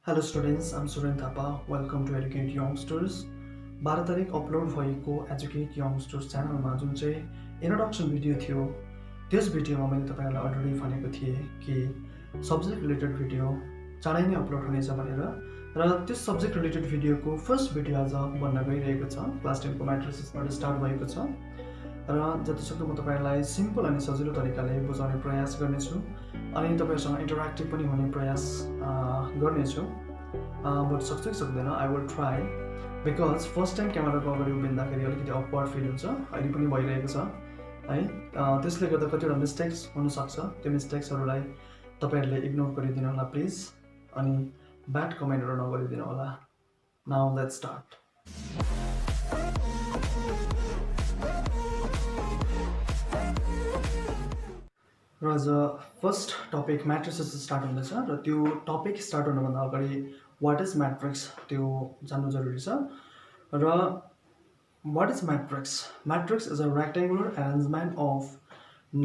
Hello students, I'm Suren Thapa. Welcome to Educate Youngsters. 12 तारिक upload भएको educate youngsters च्यानलमा जुन चाहिँ इन्ट्रोडक्सन भिडियो थियो त्यस भिडियोमा मैले तपाईँहरूलाई अलरेडी भनेको थिएँ कि सब्जेक्ट रिलेटेड भिडियो चाँडै नै अपलोड हुनेछ भनेर र त्यस सब्जेक्ट रिलेटेड भिडियोको फर्स्ट भिडियो आज बन्न गइरहेको छ। क्लास 10 को म्याट्रिसेसबाट स्टार्ट भएको छ र जतिसक्दो म तपाईँहरूलाई सिम्पल अनि सजिलो तरिकाले बुझाउने प्रयास गर्नेछु अनि तपाईँहरूसँग इन्टरेक्टिभ पनि हुने प्रयास गर्नेछु। बट सक्छ कि सक्दैन, I will try, because first time क्यामेराको अगाडि उभिँदाखेरि अलिकति अपवर्ड फिल हुन्छ, अहिले पनि भइरहेको छ है। त्यसले गर्दा कतिवटा मिस्टेक्स हुनसक्छ, त्यो मिस्टेक्सहरूलाई तपाईँहरूले इग्नोर गरिदिनु होला प्लिज, अनि ब्याड कमेन्टहरू नगरिदिनु होला। Now let's start. र आज फर्स्ट टपिक म्याट्रिसेस स्टार्ट हुँदैछ र त्यो टपिक स्टार्ट हुनुभन्दा अगाडि वाट इज म्याट्रिक्स त्यो जान्नु जरुरी छ। र what is matrix? Matrix is a rectangular arrangement of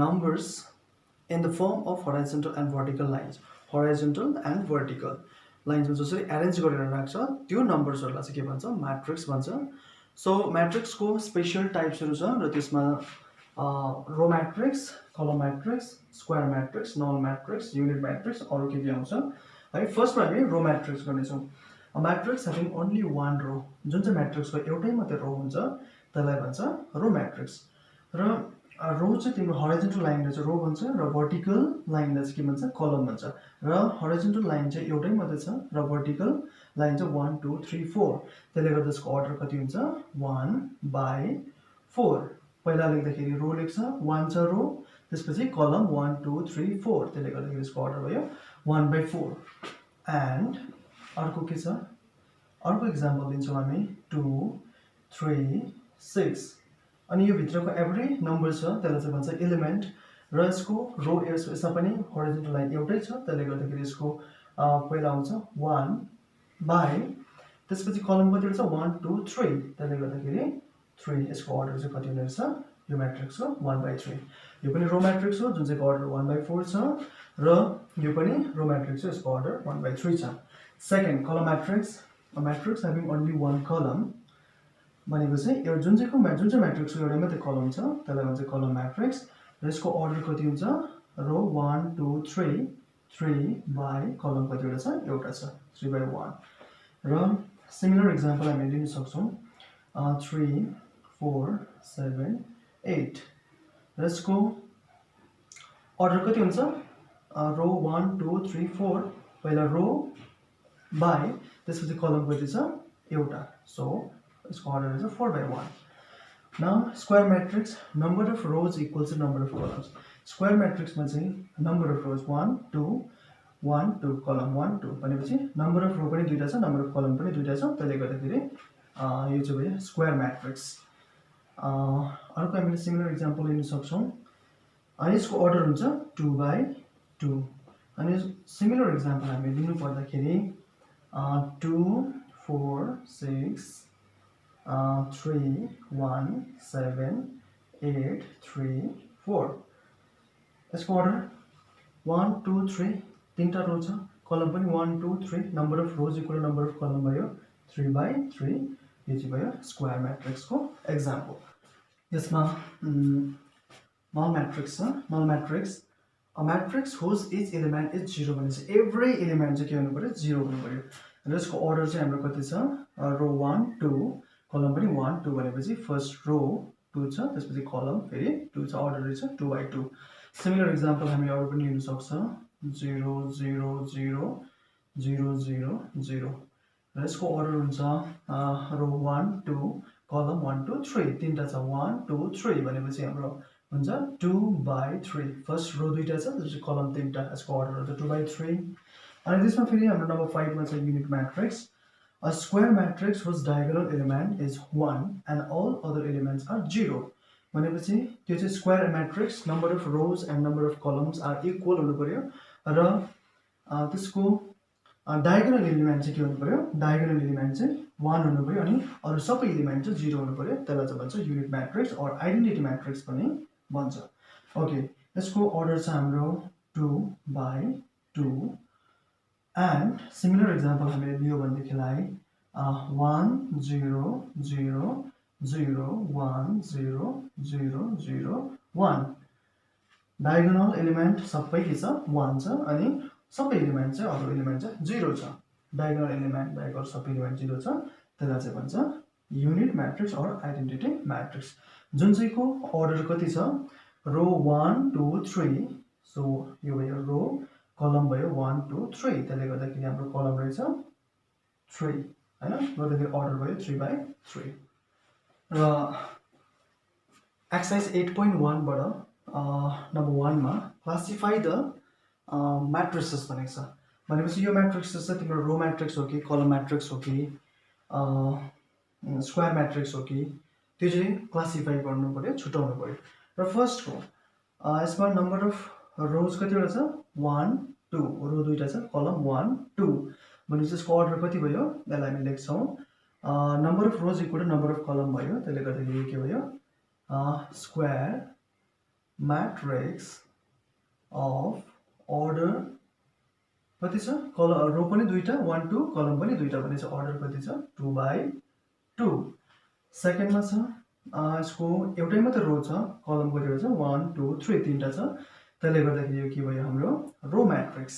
numbers in the form of horizontal and vertical lines. Horizontal and vertical लाइन्समा जसरी एरेन्ज गरेर राख्छ त्यो नम्बर्सहरूलाई चाहिँ के भन्छ? म्याट्रिक्स भन्छ। सो म्याट्रिक्सको स्पेसल टाइप्सहरू छ र त्यसमा रो म्याट्रिक्स, कलम matrix, square matrix, null matrix, unit matrix, अरू के के आउँछ है। फर्स्टमा हामी रो म्याट्रिक्स गर्नेछौँ। म्याट्रिक्स ह्याभिङ ओन्ली वान रो, जुन चाहिँ म्याट्रिक्सको एउटै मात्रै रो हुन्छ त्यसलाई भन्छ रो म्याट्रिक्स। र रो चाहिँ तिम्रो हराइजन्टल लाइनले चाहिँ रो भन्छ र भर्टिकल लाइनलाई चाहिँ के भन्छ? कलम भन्छ। र हराइजन्टल लाइन चाहिँ एउटै मात्रै छ र भर्टिकल लाइन चाहिँ 1 2 3 4, त्यसले गर्दा यसको अर्डर कति हुन्छ? 1/4। पहिला लेख्दाखेरि रो लेख्छ, 1 छ रो, त्यसपछि कलम 1 2 3 4, त्यसले गर्दाखेरि यसको अर्डर भयो 1/4। एन्ड अर्को के छ? अर्को इक्जाम्पल दिन्छौँ हामी 2 3 6, अनि यो भित्रको एभ्री नम्बर छ त्यसलाई चाहिँ भन्छ एलिमेन्ट। र यसको रो यसमा पनि हराइजन्टल लाइन एउटै छ, त्यसले गर्दाखेरि यसको पहिला आउँछ 1/, त्यसपछि कलम कति छ? 1 2 3, त्यसले गर्दाखेरि 3, यसको अर्डर चाहिँ कति हुने रहेछ? यो म्याट्रिक्सको 1/3। यो पनि रो म्याट्रिक्स हो जुन चाहिँ अर्डर 1/4 छ, र यो पनि रो म्याट्रिक्स हो, यसको अर्डर 1/3 छ। सेकेन्ड, कलम matrix. Matrix having only one कलम भनेको चाहिँ जुन चाहिँ म्याट्रिक्सको एउटै मात्रै कलम छ त्यसलाई भन्छ कलम म्याट्रिक्स। र यसको अर्डर कति हुन्छ? रो 1 2 3, 3 कलम कतिवटा छ? एउटा छ, 3/1। र सिमिलर इक्जाम्पल हामीले लिन सक्छौँ 3 4 7 8, र यसको अर्डर कति हुन्छ? रो 1 2 3 4, पहिला रो बाई, त्यसपछि कलम कति छ? एउटा, सो यसको अर्डर हुन्छ 4/1। Now square matrix, number of rows equals to number of columns. Square म्याट्रिक्समा चाहिँ नम्बर अफ रोज 1 2 1 2, कलम 1 2 भनेपछि नम्बर अफ रो पनि दुईवटा छ, नम्बर अफ कलम पनि दुईवटा छ, त्यसले गर्दाखेरि यो चाहिँ भयो स्क्वायर म्याट्रिक्स। अर्को हामीले सिमिलर इक्जाम्पल लिन सक्छौँ, अनि यसको अर्डर हुन्छ 2/2। अनि सिमिलर इक्जाम्पल हामी लिनु पर्दाखेरि 2 4 6 3 1 7 8 3 4, यसको अर्डर 1 2 3, तीनवटा रो छ, कलम पनि 1 2 3, number of rows equal number of column भयो 3/3। यो चाहिँ भयो स्क्वायर म्याट्रिक्सको एक्जाम्पल। यसमा नल म्याट्रिक्स छ। Null matrix, a matrix whose each element is 0 भनेपछि एभ्री एलिमेन्ट चाहिँ के हुनु पऱ्यो? 0 हुनु पऱ्यो। र यसको अर्डर चाहिँ हाम्रो कति छ? रो 1 2, कलम पनि 1 2 भनेपछि फर्स्ट रो 2 छ, त्यसपछि कलम फेरि 2 छ, अर्डर छ 2/2। सिमिलर इक्जाम्पल हामी अरू पनि लिन सक्छ 0 0 0 0 0 0, र यसको अर्डर हुन्छ रो 1 2, कलम 1 2 3, तीनवटा छ, 1 2 3 भनेपछि हाम्रो हुन्छ 2/3। फर्स्ट रो दुईवटा छ, त्यसपछि कलम तीनवटा, यसको अर्डर हुन्छ 2/3। अनि त्यसमा फेरि हाम्रो नम्बर 5 मा छ unit matrix. A square matrix whose diagonal element is 1 and all other elements are 0 भनेपछि त्यो चाहिँ square matrix, number of rows and number of columns are equal हुनु पऱ्यो, र त्यसको डायगोनल एलिमेन्ट चाहिँ के हुनु पऱ्यो? डायगोनल एलिमेन्ट चाहिँ 1 हुनु पऱ्यो, अनि अरू सबै एलिमेन्ट चाहिँ 0 हुनु पऱ्यो, त्यसलाई चाहिँ भन्छ unit matrix or identity matrix पनि भन्छ। ओके, यसको अर्डर छ हाम्रो 2/2, एन्ड सिमिलर एक्जाम्पल हामीले लियो भनेदेखिलाई 1 0 0 0 1 0 0 0 1 डायगोनल एलिमेन्ट सबै के छ 1 छ अनि सबै एलिमेन्ट चाहिँ अरू एलिमेन्ट चाहिँ 0 छ डायगोनल एलिमेन्ट बाहेक अरू सबै एलिमेन्ट 0 छ त्यसलाई चाहिँ भन्छ unit matrix or identity matrix जुन चाहिँको अर्डर कति छ रो 1 2 3 सो यो भयो रो कलम भयो 1 2 3 त्यसले गर्दाखेरि हाम्रो कलम रहेछ 3 हैन गर्दाखेरि अर्डर भयो 3/3 र एक्सरसाइज 8.1 बाट नम्बर 1 मा क्लासिफाई द म्याट्रिसेस भनेको छ भनेपछि यो म्याट्रिक्स चाहिँ तिम्रो रो म्याट्रिक्स हो कि कलम म्याट्रिक्स हो कि स्क्वायर म्याट्रिक्स हो कि त्यो चाहिँ क्लासिफाई गर्नु पर्यो छुटाउनु पर्यो र फर्स्टको यसमा नम्बर अफ रोज कतिवटा छ 1 2 रो दुईटा छ कलम 1 2 भनेपछि यसको अर्डर कति भयो यसलाई हामी लेख्छौँ number of rows equal to number of column भयो त्यसले गर्दाखेरि के भयो स्क्वायर म्याट्रिक्स अफ अर्डर कति छ कलम रो पनि दुईटा 1 2 कलम पनि दुईटा भनेपछि अर्डर कति छ 2/2 सेकेन्डमा छ यसको एउटै मात्र रो छ कलम कतिवटा छ 1 2 3 तीनटा छ त्यसले गर्दाखेरि यो के भयो हाम्रो रो म्याट्रिक्स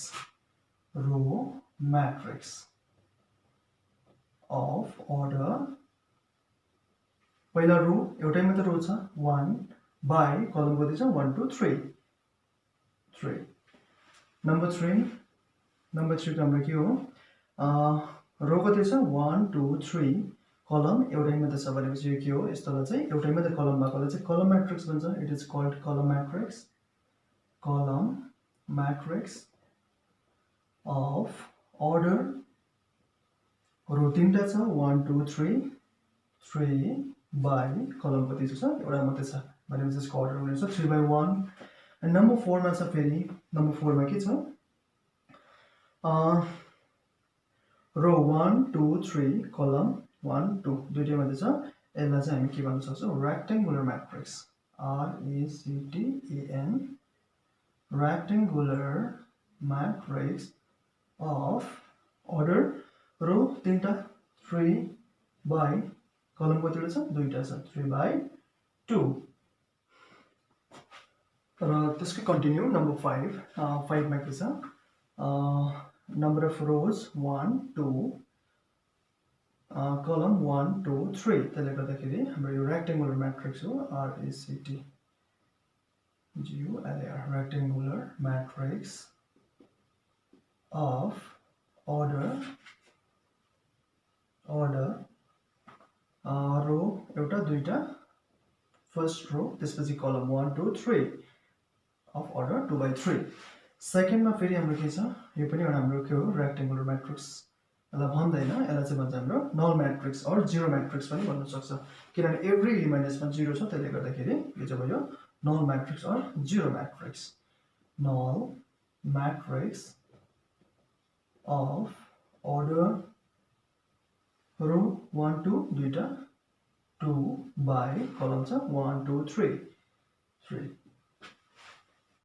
अफ अर्डर पहिला रो एउटै मात्र रो छ 1 बाई कलम कति छ 1 2 3 नम्बर 3 को हाम्रो के हो रो कति छ 1 2 3 कलम एउटै मात्र छ भनेपछि यो के हो यस्तोलाई चाहिँ एउटै मात्र कलम भएकोलाई चाहिँ कलम म्याट्रिक्स भन्छ इट इज कल्ड कलम म्याट्रिक्स अफ अर्डर रो तीनटा छ 1 2 3 बाई कलम कति छ एउटा मात्रै छ भनेपछि यसको अर्डर हुनेछ 3/1 एन्ड नम्बर 4 मा छ फेरि नम्बर 4 मा के छ रो 1 2 3 कलम 1 2 दुईटै मात्रै छ यसलाई चाहिँ हामी के भन्न सक्छौँ rectangular matrix RECTAN rectangular matrix of order row तीनटा 3 बाई कलम कतिवटा छ दुईटा छ 3/2 र त्यसकै कन्टिन्यू नम्बर 5 मा के छ number of rows 1 2 column 1 2 3 त्यसले गर्दाखेरि हाम्रो यो रेक्टेङ्गुलर म्याट्रिक्स हो RECTGULAR rectangular matrix of order row एउटा दुईटा फर्स्ट रो त्यसपछि कलम 1 2 3 अफ अर्डर 2/3 सेकेन्डमा फेरि हाम्रो के छ यो पनि एउटा हाम्रो के हो रेक्टेङ्गुलर म्याट्रिक्स यसलाई भन्दैन यसलाई चाहिँ भन्छ हाम्रो नल म्याट्रिक्स अर जिरो म्याट्रिक्स पनि भन्न सक्छ किनभने एभ्री एलिमेन्ट यसमा जिरो छ त्यसले गर्दाखेरि यो चाहिँ भयो null matrix or zero matrix null matrix of order row 1 2 दुईटा 2 बाई कलम छ 1 2 3